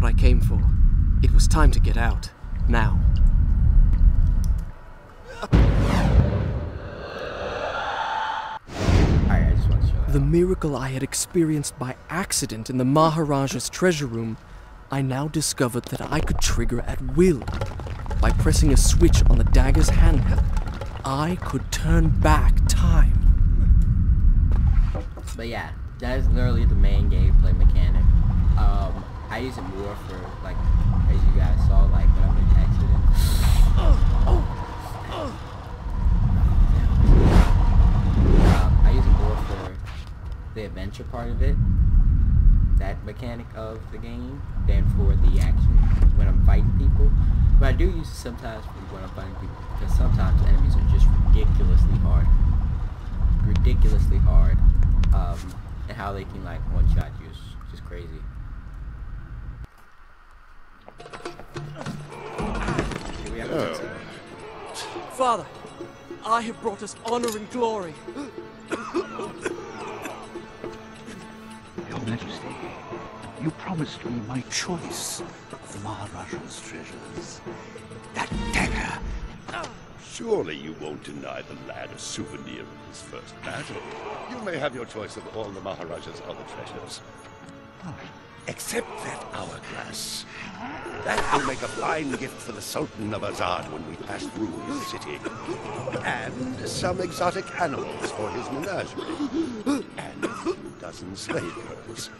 what I came for. It was time to get out. Now. The miracle I had experienced by accident in the Maharaja's treasure room, I now discovered that I could trigger at will. By pressing a switch on the dagger's handle, I could turn back time. But yeah, that is literally the main gameplay mechanic. I use it more for, like, as you guys saw, like, when I'm in accident. I use it more for the adventure part of it, that mechanic of the game, than for the action when I'm fighting people. But I do use it sometimes when I'm fighting people, because sometimes enemies are just ridiculously hard. And how they can, like, one-shot you is just crazy. Here we have Father, I have brought us honor and glory. Your Majesty, you promised me my choice of the Maharaja's treasures. That dagger. Surely you won't deny the lad a souvenir of his first battle. You may have your choice of all the Maharaja's other treasures. Oh. Except that hourglass. That will make a fine gift for the Sultan of Azad when we pass through his city. And some exotic animals for his menagerie. And a few dozen slave girls.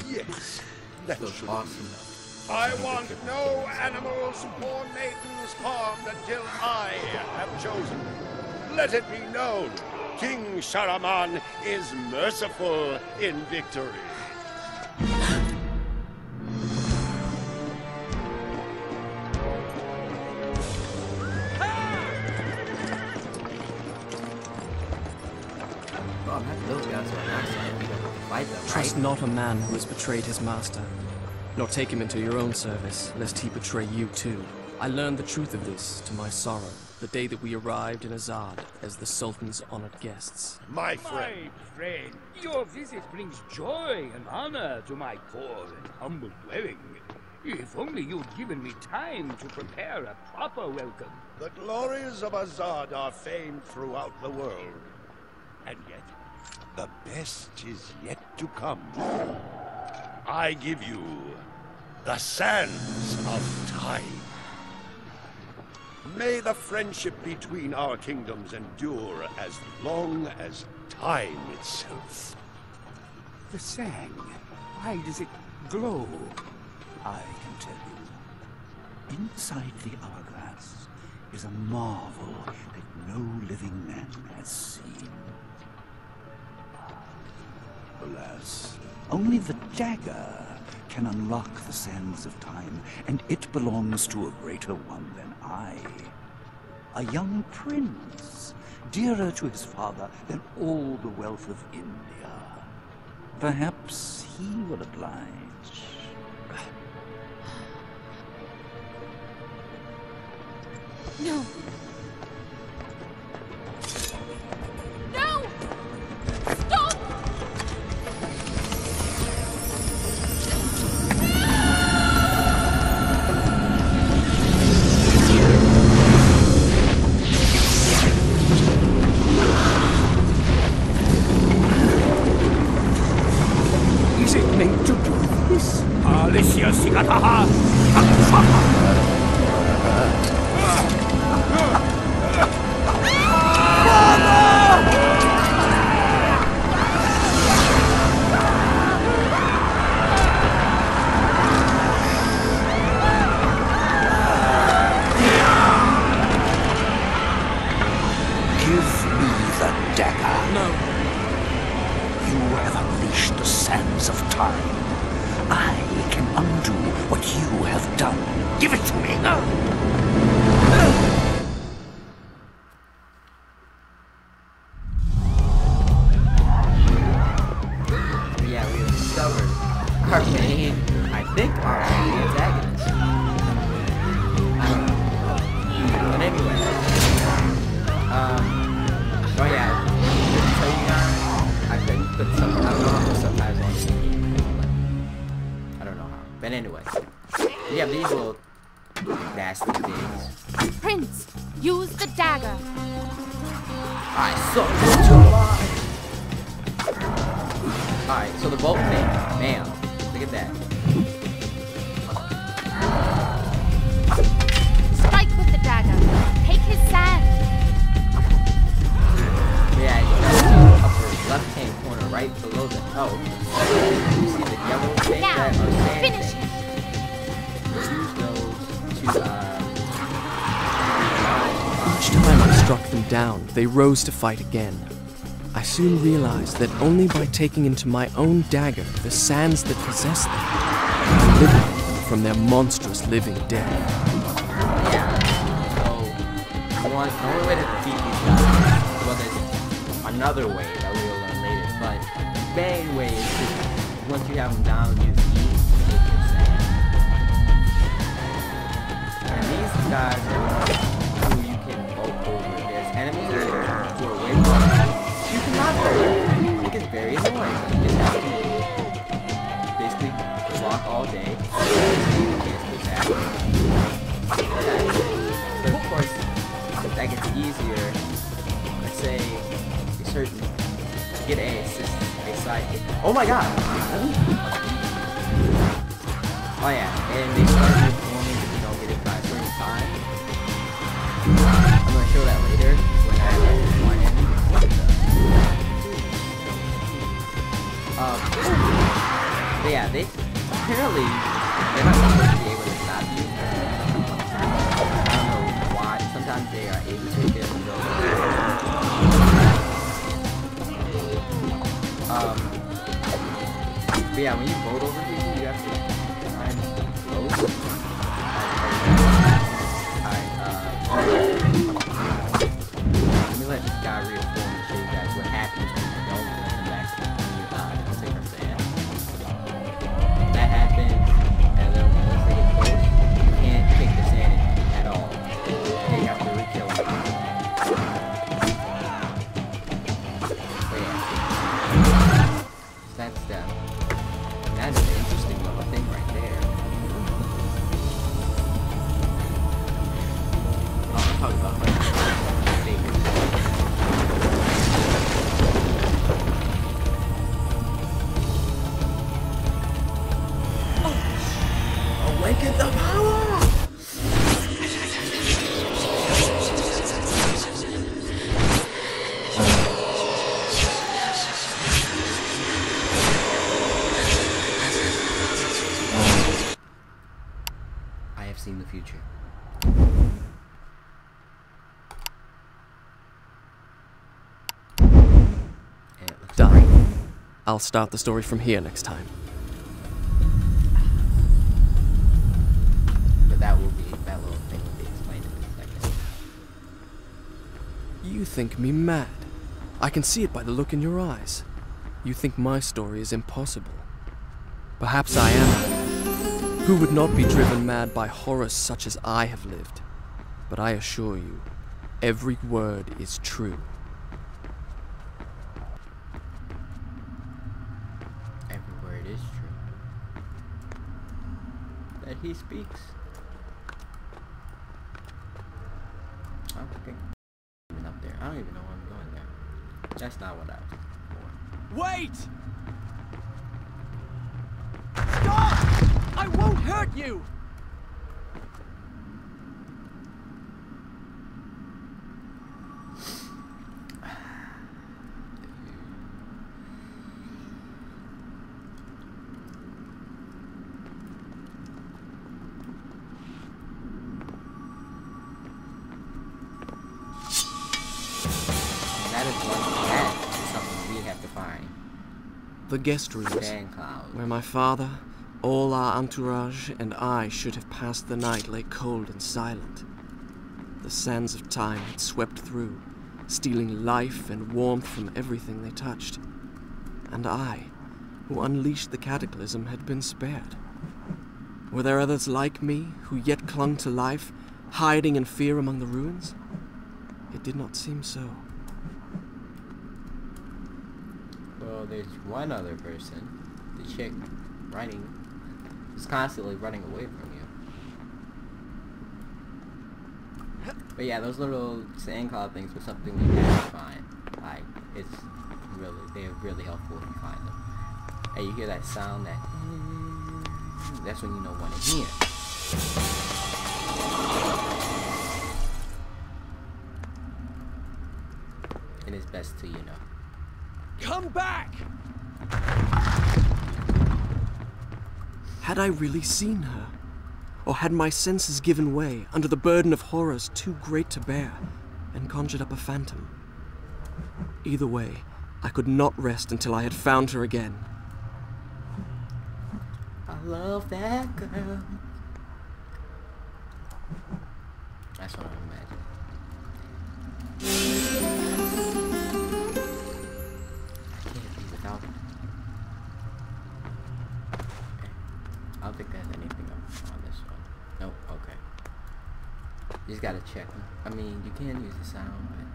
Yes, that should be enough. I want no animals or maidens harmed until I have chosen. Let it be known, King Shahraman is merciful in victory. Trust not a man who has betrayed his master, nor take him into your own service, lest he betray you too. I learned the truth of this, to my sorrow, the day that we arrived in Azad as the Sultan's honored guests. My friend. My friend, your visit brings joy and honor to my poor and humble dwelling. If only you'd given me time to prepare a proper welcome. The glories of Azad are famed throughout the world. And yet, the best is yet to come. I give you the sands of time. May the friendship between our kingdoms endure as long as time itself. The sand, why does it glow? I can tell you. Inside the hourglass is a marvel that no living man has seen. Alas, only the dagger can unlock the sands of time, and it belongs to a greater one than I. A young prince, dearer to his father than all the wealth of India. Perhaps he will oblige. No. No! Stop! Is it meant to do this? Alicia Sigataha! Of time. I can undo what you have done. Give it to me. Yeah, we have discovered our main, I think, our main antagonist. I don't know. But anyway, oh yeah, to tell you guys, I couldn't put some, I don't know how to put subtitles on this game. I don't know how. But anyway, you have these little nasty things. Prince, use the dagger. Alright, so alright, so the bolt thing, bam, look at that. Strike with the dagger. Take his sand. Yeah, that's the upper left-hand corner, right below the you see the yellow thing Now, that are sand finish things. Use those to Each time I struck them down, they rose to fight again. I soon realized that only by taking into my own dagger the sands that possess them, I could liberate them from their monstrous living death. Yeah, so the only way to defeat these guys, well, there's another way that we will learn later, but the main way is to, once you have them down, you eat the sand. And these guys are who you can vote over. There's enemies who are way more. You cannot vote. It gets very annoying. You just have to basically walk all day. But of course, that gets easier. Let's say a certain to get a side. Oh my god! Oh yeah, and they start reforming if you don't get it by a certain time. I'm gonna show that later when I have one enemy. But yeah, they apparently they're not supposed to be able to stop you. I don't know why. Sometimes they are able to get them go. But yeah, when you vote over people, you have to find close. Let me let this guy reform and show you guys what happens when you don't let him back when you don't take our sand. That happens, and then once they get close, you can't take the sand at all. You have to re-kill him. But yeah. That's them. That's an interesting little thing right there. I'll talk about my favorite. Awaken the power! I have seen the future. And it looks Done. great. I'll start the story from here next time. But that little thing will be explained in a second. You think me mad. I can see it by the look in your eyes. You think my story is impossible. Perhaps I am. Who would not be driven mad by horrors such as I have lived? But I assure you, every word is true. Every word is true. That he speaks. Okay. Even up there. I don't even know where I'm going there. That's not what I was looking for. Wait! Stop! I won't hurt you! That is something we have to find. The guest rooms, Fan cloud. where my father, all our entourage, and I should have passed the night, lay cold and silent. The sands of time had swept through, stealing life and warmth from everything they touched. And I, who unleashed the cataclysm, had been spared. Were there others like me, who yet clung to life, hiding in fear among the ruins? It did not seem so. Well, there's one other person, the chick running It's constantly running away from you. But yeah, those little sand cloud things were something we had to find. Like, they're really helpful if you find them. And you hear that sound, that's when you know one is near. And it's best to, Come back! Had I really seen her? Or had my senses given way under the burden of horrors too great to bear, and conjured up a phantom? Either way, I could not rest until I had found her again. I love that girl. That's what I'm imagining. I can't be without her. I don't think there's anything on this one. Nope, okay. You just gotta check them. I mean, you can use the sound, but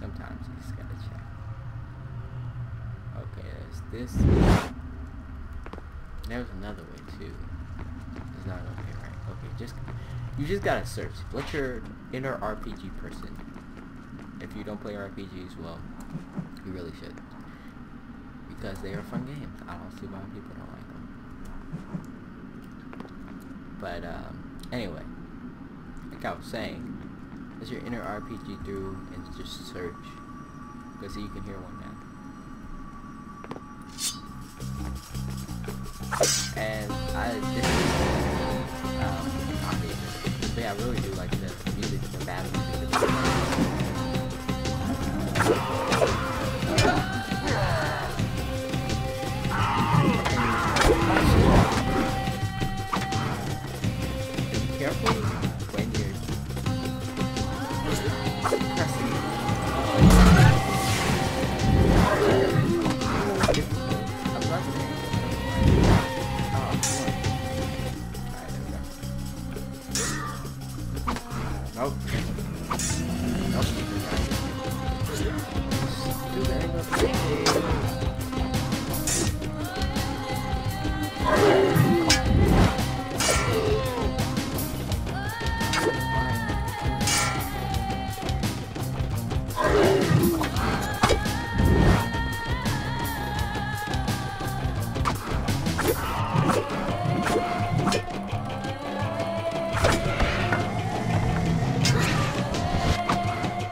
sometimes you just gotta check. Okay, there's this. There's another way too. It's not okay, right? Okay, you just gotta search. What's your inner RPG person? If you don't play RPGs, well, you really should. Because they are fun games. I don't see why people don't like them. But anyway, like I was saying, let's your inner RPG through and just search. Because see, you can hear one now. And but yeah, I really do like the music, the battle music. Be careful when you're pressing. I'm loving it. Nope. Nope.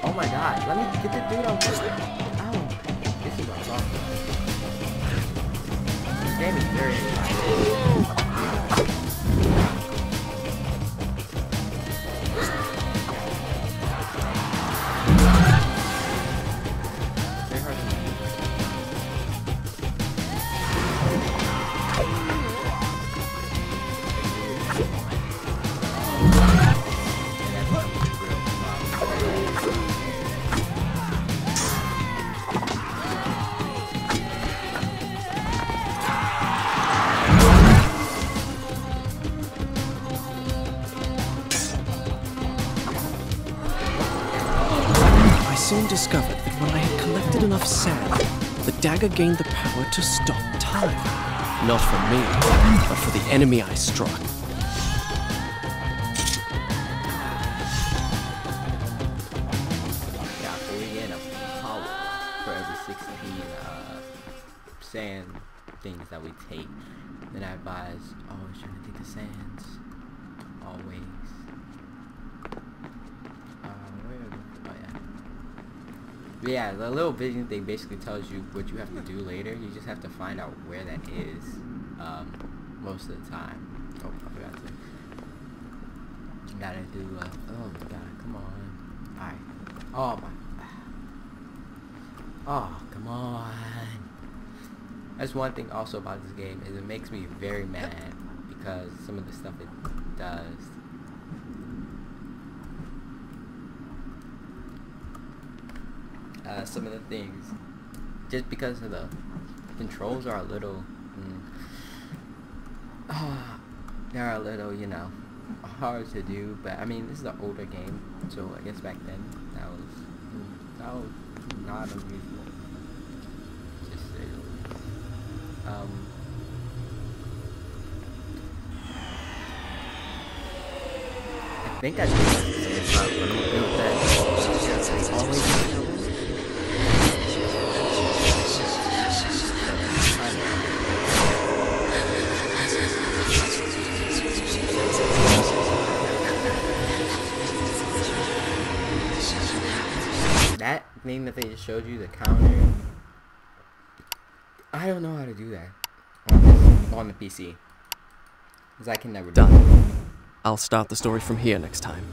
Oh my god, let me get the dude on this. Oh, this is what I'm talking about. This game is very exciting. I soon discovered that when I had collected enough sand, the dagger gained the power to stop time. Not for me, but for the enemy I struck. Yeah, so we get a power for every 16 sand things that we take. Then I advise always trying to take the sands. Always. Yeah, the little vision thing basically tells you what you have to do later. You just have to find out where that is most of the time. Oh, I forgot to. You gotta do, oh my god, come on. Alright. Oh my. Oh, come on. That's one thing also about this game, is it makes me very mad because some of the stuff it does. Some of the things, just because of the controls are a little, they're a little, hard to do. But I mean, this is an older game, so I guess back then that was not unusual. Just say I think I did that. That thing that they just showed you, the counter, I don't know how to do that on the PC, because I can never do it. Done. I'll start the story from here next time.